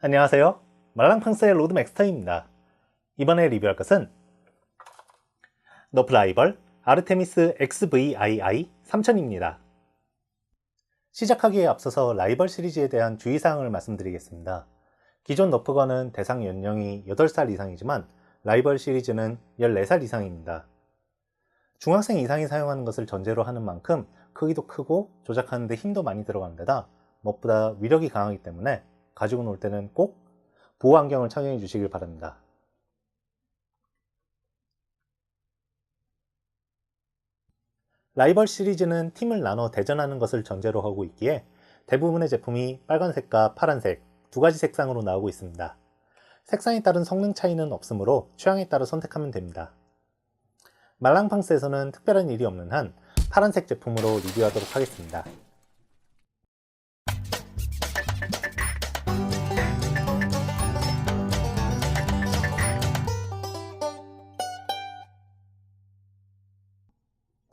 안녕하세요. 말랑팡스의 로드맥스터입니다. 이번에 리뷰할 것은 너프 라이벌 아르테미스 XVI 3000입니다. 시작하기에 앞서서 라이벌 시리즈에 대한 주의사항을 말씀드리겠습니다. 기존 너프건은 대상 연령이 8살 이상이지만 라이벌 시리즈는 14살 이상입니다. 중학생 이상이 사용하는 것을 전제로 하는 만큼 크기도 크고 조작하는 데 힘도 많이 들어가는 데다 무엇보다 위력이 강하기 때문에 가지고 놀 때는 꼭 보호 안경을 착용해 주시길 바랍니다. 라이벌 시리즈는 팀을 나눠 대전하는 것을 전제로 하고 있기에 대부분의 제품이 빨간색과 파란색 두 가지 색상으로 나오고 있습니다. 색상에 따른 성능 차이는 없으므로 취향에 따라 선택하면 됩니다. 말랑팡스에서는 특별한 일이 없는 한 파란색 제품으로 리뷰하도록 하겠습니다.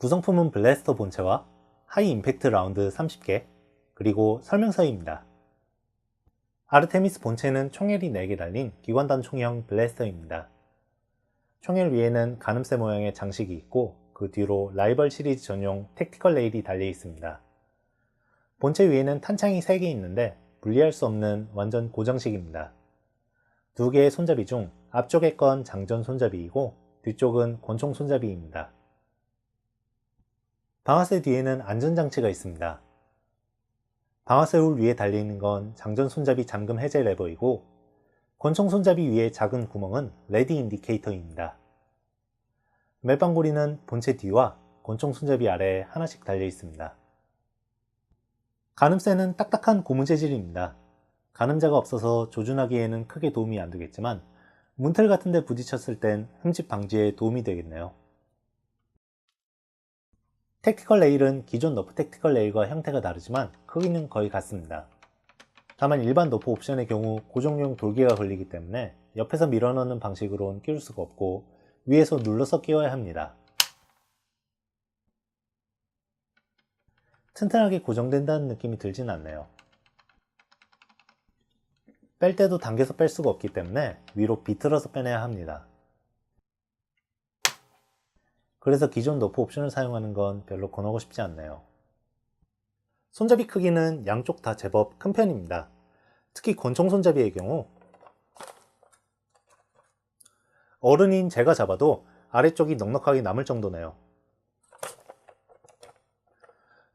구성품은 블래스터 본체와 하이 임팩트 라운드 30개, 그리고 설명서입니다. 아르테미스 본체는 총엘이 4개 달린 기관단 총형 블래스터입니다. 총엘 위에는 가늠쇠 모양의 장식이 있고 그 뒤로 라이벌 시리즈 전용 택티컬 레일이 달려 있습니다. 본체 위에는 탄창이 3개 있는데 분리할 수 없는 완전 고정식입니다. 2개의 손잡이 중 앞쪽의 건 장전 손잡이이고 뒤쪽은 권총 손잡이입니다. 방아쇠 뒤에는 안전장치가 있습니다. 방아쇠 홀 위에 달려있는 건 장전 손잡이 잠금 해제 레버이고 권총 손잡이 위에 작은 구멍은 레디 인디케이터입니다. 멜빵고리는 본체 뒤와 권총 손잡이 아래에 하나씩 달려 있습니다. 가늠쇠는 딱딱한 고무 재질입니다. 가늠자가 없어서 조준하기에는 크게 도움이 안 되겠지만 문틀 같은 데 부딪혔을 땐 흠집 방지에 도움이 되겠네요. 택티컬 레일은 기존 너프 택티컬 레일과 형태가 다르지만 크기는 거의 같습니다. 다만 일반 너프 옵션의 경우 고정용 돌기가 걸리기 때문에 옆에서 밀어넣는 방식으로는 끼울 수가 없고 위에서 눌러서 끼워야 합니다. 튼튼하게 고정된다는 느낌이 들진 않네요. 뺄 때도 당겨서 뺄 수가 없기 때문에 위로 비틀어서 빼내야 합니다. 그래서 기존 너프 옵션을 사용하는 건 별로 권하고 싶지 않네요. 손잡이 크기는 양쪽 다 제법 큰 편입니다. 특히 권총 손잡이의 경우 어른인 제가 잡아도 아래쪽이 넉넉하게 남을 정도네요.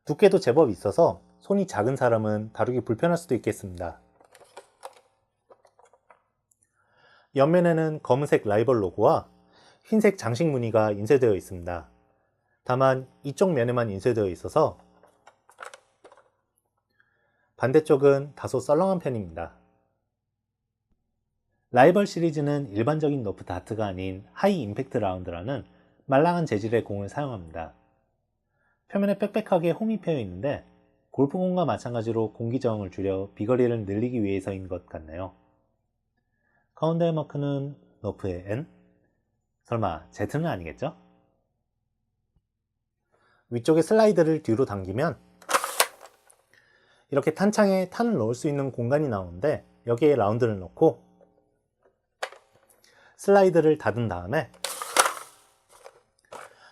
두께도 제법 있어서 손이 작은 사람은 다루기 불편할 수도 있겠습니다. 옆면에는 검은색 라이벌 로고와 흰색 장식 무늬가 인쇄되어 있습니다. 다만 이쪽 면에만 인쇄되어 있어서 반대쪽은 다소 썰렁한 편입니다. 라이벌 시리즈는 일반적인 너프 다트가 아닌 하이 임팩트 라운드라는 말랑한 재질의 공을 사용합니다. 표면에 빽빽하게 홈이 패여 있는데 골프공과 마찬가지로 공기 저항을 줄여 비거리를 늘리기 위해서인 것 같네요. 가운데의 마크는 너프의 N? 설마 Z는 아니겠죠? 위쪽에 슬라이드를 뒤로 당기면 이렇게 탄창에 탄을 넣을 수 있는 공간이 나오는데 여기에 라운드를 넣고 슬라이드를 닫은 다음에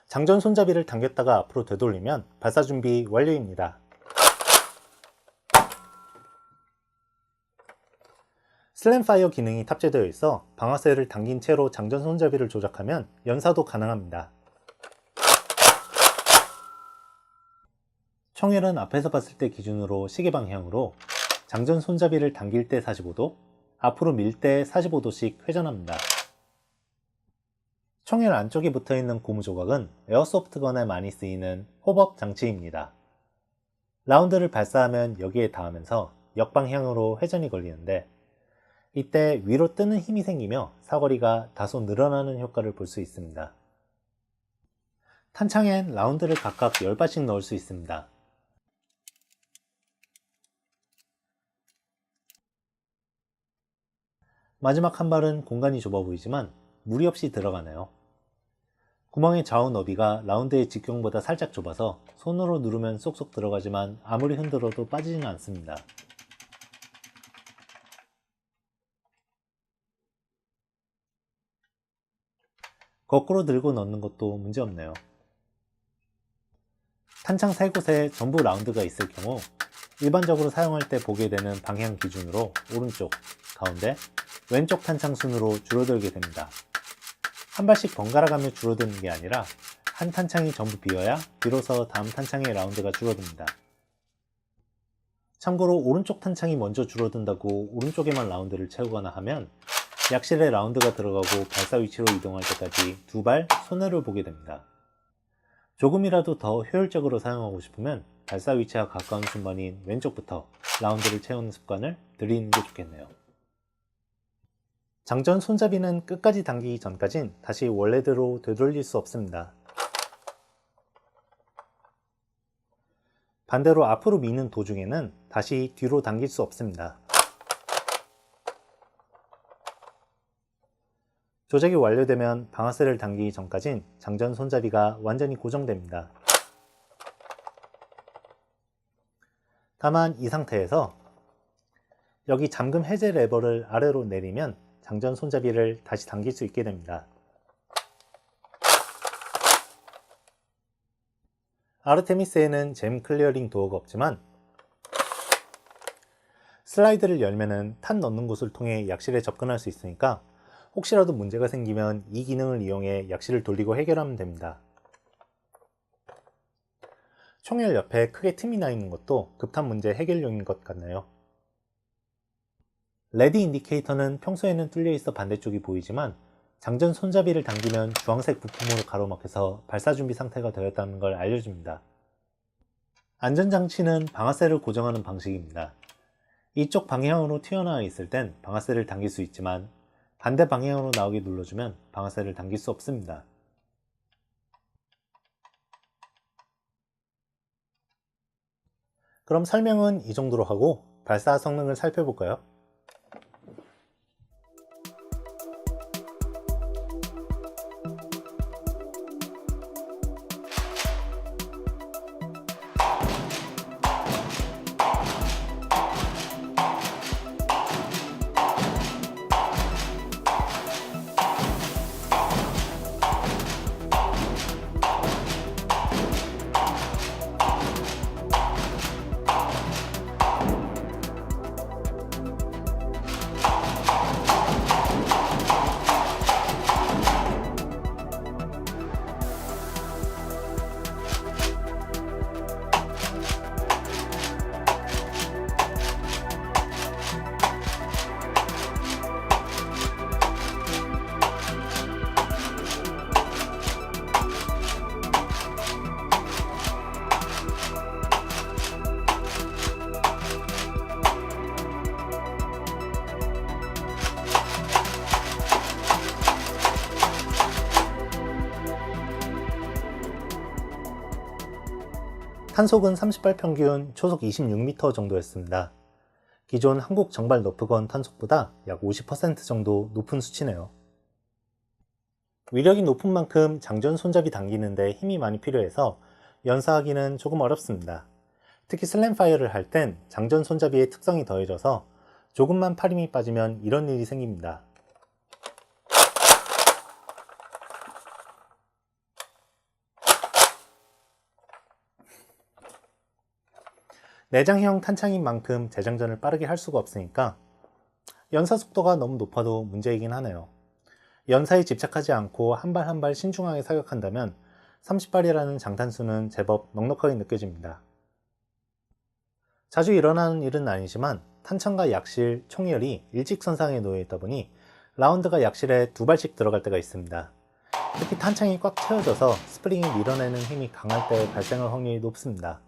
장전 손잡이를 당겼다가 앞으로 되돌리면 발사 준비 완료입니다. 슬램파이어 기능이 탑재되어 있어 방아쇠를 당긴 채로 장전 손잡이를 조작하면 연사도 가능합니다. 총엘은 앞에서 봤을 때 기준으로 시계 방향으로 장전 손잡이를 당길 때 45도, 앞으로 밀 때 45도씩 회전합니다. 총엘 안쪽에 붙어있는 고무 조각은 에어소프트건에 많이 쓰이는 홉업 장치입니다. 라운드를 발사하면 여기에 닿으면서 역방향으로 회전이 걸리는데 이때 위로 뜨는 힘이 생기며 사거리가 다소 늘어나는 효과를 볼 수 있습니다. 탄창엔 라운드를 각각 10발씩 넣을 수 있습니다. 마지막 한 발은 공간이 좁아 보이지만 무리 없이 들어가네요. 구멍의 좌우 너비가 라운드의 직경보다 살짝 좁아서 손으로 누르면 쏙쏙 들어가지만 아무리 흔들어도 빠지지는 않습니다. 거꾸로 들고 넣는 것도 문제없네요. 탄창 3곳에 전부 라운드가 있을 경우 일반적으로 사용할 때 보게 되는 방향 기준으로 오른쪽, 가운데, 왼쪽 탄창 순으로 줄어들게 됩니다. 한 발씩 번갈아 가며 줄어드는 게 아니라 한 탄창이 전부 비어야 비로소 다음 탄창의 라운드가 줄어듭니다. 참고로 오른쪽 탄창이 먼저 줄어든다고 오른쪽에만 라운드를 채우거나 하면 약실에 라운드가 들어가고 발사 위치로 이동할 때까지 두 발 손해를 보게 됩니다. 조금이라도 더 효율적으로 사용하고 싶으면 발사 위치와 가까운 순번인 왼쪽부터 라운드를 채우는 습관을 들이는 게 좋겠네요. 장전 손잡이는 끝까지 당기기 전까진 다시 원래대로 되돌릴 수 없습니다. 반대로 앞으로 미는 도중에는 다시 뒤로 당길 수 없습니다. 조작이 완료되면 방아쇠를 당기기 전까진 장전 손잡이가 완전히 고정됩니다. 다만 이 상태에서 여기 잠금 해제 레버를 아래로 내리면 장전 손잡이를 다시 당길 수 있게 됩니다. 아르테미스에는 잼 클리어링 도어가 없지만 슬라이드를 열면은 탄 넣는 곳을 통해 약실에 접근할 수 있으니까 혹시라도 문제가 생기면 이 기능을 이용해 약실을 돌리고 해결하면 됩니다. 총열 옆에 크게 틈이 나 있는 것도 급탄 문제 해결용인 것 같네요. 레디 인디케이터는 평소에는 뚫려 있어 반대쪽이 보이지만 장전 손잡이를 당기면 주황색 부품으로 가로막혀서 발사 준비 상태가 되었다는 걸 알려줍니다. 안전장치는 방아쇠를 고정하는 방식입니다. 이쪽 방향으로 튀어나와 있을 땐 방아쇠를 당길 수 있지만 반대 방향으로 나오게 눌러주면 방아쇠를 당길 수 없습니다. 그럼 설명은 이 정도로 하고 발사 성능을 살펴볼까요? 탄속은 38 평균, 초속 26m 정도였습니다. 기존 한국 정발 너프건 탄속보다 약 50% 정도 높은 수치네요. 위력이 높은 만큼 장전 손잡이 당기는데 힘이 많이 필요해서 연사하기는 조금 어렵습니다. 특히 슬램파이어를 할 땐 장전 손잡이의 특성이 더해져서 조금만 팔 힘이 빠지면 이런 일이 생깁니다. 내장형 탄창인 만큼 재장전을 빠르게 할 수가 없으니까 연사 속도가 너무 높아도 문제이긴 하네요. 연사에 집착하지 않고 한 발 한 발 신중하게 사격한다면 30발이라는 장탄수는 제법 넉넉하게 느껴집니다. 자주 일어나는 일은 아니지만 탄창과 약실, 총열이 일직선상에 놓여 있다 보니 라운드가 약실에 두 발씩 들어갈 때가 있습니다. 특히 탄창이 꽉 채워져서 스프링이 밀어내는 힘이 강할 때 발생할 확률이 높습니다.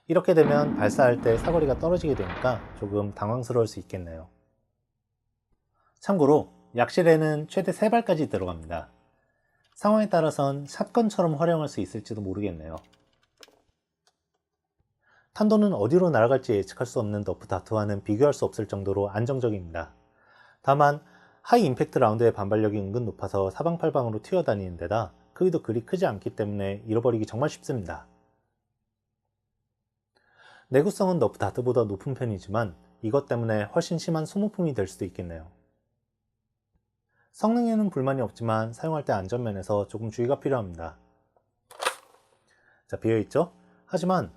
이렇게 되면 발사할 때 사거리가 떨어지게 되니까 조금 당황스러울 수 있겠네요. 참고로 약실에는 최대 3발까지 들어갑니다. 상황에 따라선 샷건처럼 활용할 수 있을지도 모르겠네요. 탄도는 어디로 날아갈지 예측할 수 없는 너프 다트와는 비교할 수 없을 정도로 안정적입니다. 다만 하이 임팩트 라운드의 반발력이 은근 높아서 사방팔방으로 튀어다니는 데다 크기도 그리 크지 않기 때문에 잃어버리기 정말 쉽습니다. 내구성은 너프 다트보다 높은 편이지만 이것 때문에 훨씬 심한 소모품이 될 수도 있겠네요. 성능에는 불만이 없지만 사용할 때 안전면에서 조금 주의가 필요합니다. 자, 비어있죠? 하지만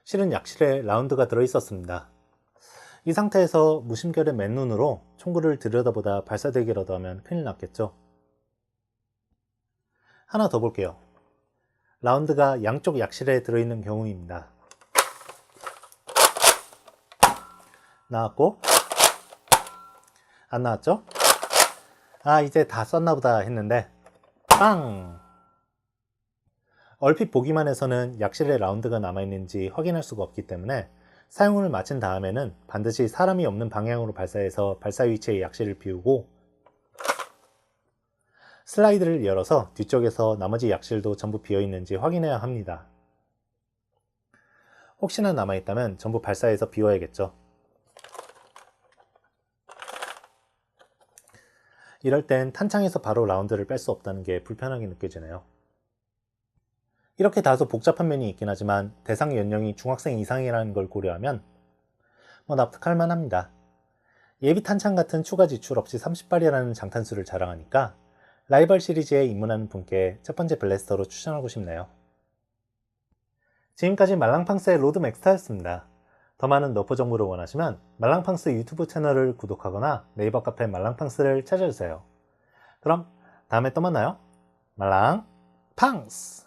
실은 약실에 라운드가 들어있었습니다. 이 상태에서 무심결에 맨눈으로 총구를 들여다보다 발사되기라도 하면 큰일 났겠죠. 하나 더 볼게요. 라운드가 양쪽 약실에 들어있는 경우입니다. 나왔고 안 나왔죠? 아, 이제 다 썼나보다 했는데 빵! 얼핏 보기만 해서는 약실에 라운드가 남아있는지 확인할 수가 없기 때문에 사용을 마친 다음에는 반드시 사람이 없는 방향으로 발사해서 발사 위치의 약실을 비우고 슬라이드를 열어서 뒤쪽에서 나머지 약실도 전부 비어있는지 확인해야 합니다. 혹시나 남아있다면 전부 발사해서 비워야겠죠. 이럴 땐 탄창에서 바로 라운드를 뺄 수 없다는 게 불편하게 느껴지네요. 이렇게 다소 복잡한 면이 있긴 하지만 대상 연령이 중학생 이상이라는 걸 고려하면 납득할 만합니다. 예비 탄창 같은 추가 지출 없이 30발이라는 장탄수를 자랑하니까 라이벌 시리즈에 입문하는 분께 첫 번째 블래스터로 추천하고 싶네요. 지금까지 말랑팡스의 로드맥스타였습니다. 더 많은 너프 정보를 원하시면 말랑팡스 유튜브 채널을 구독하거나 네이버 카페 말랑팡스를 찾아주세요. 그럼 다음에 또 만나요. 말랑팡스!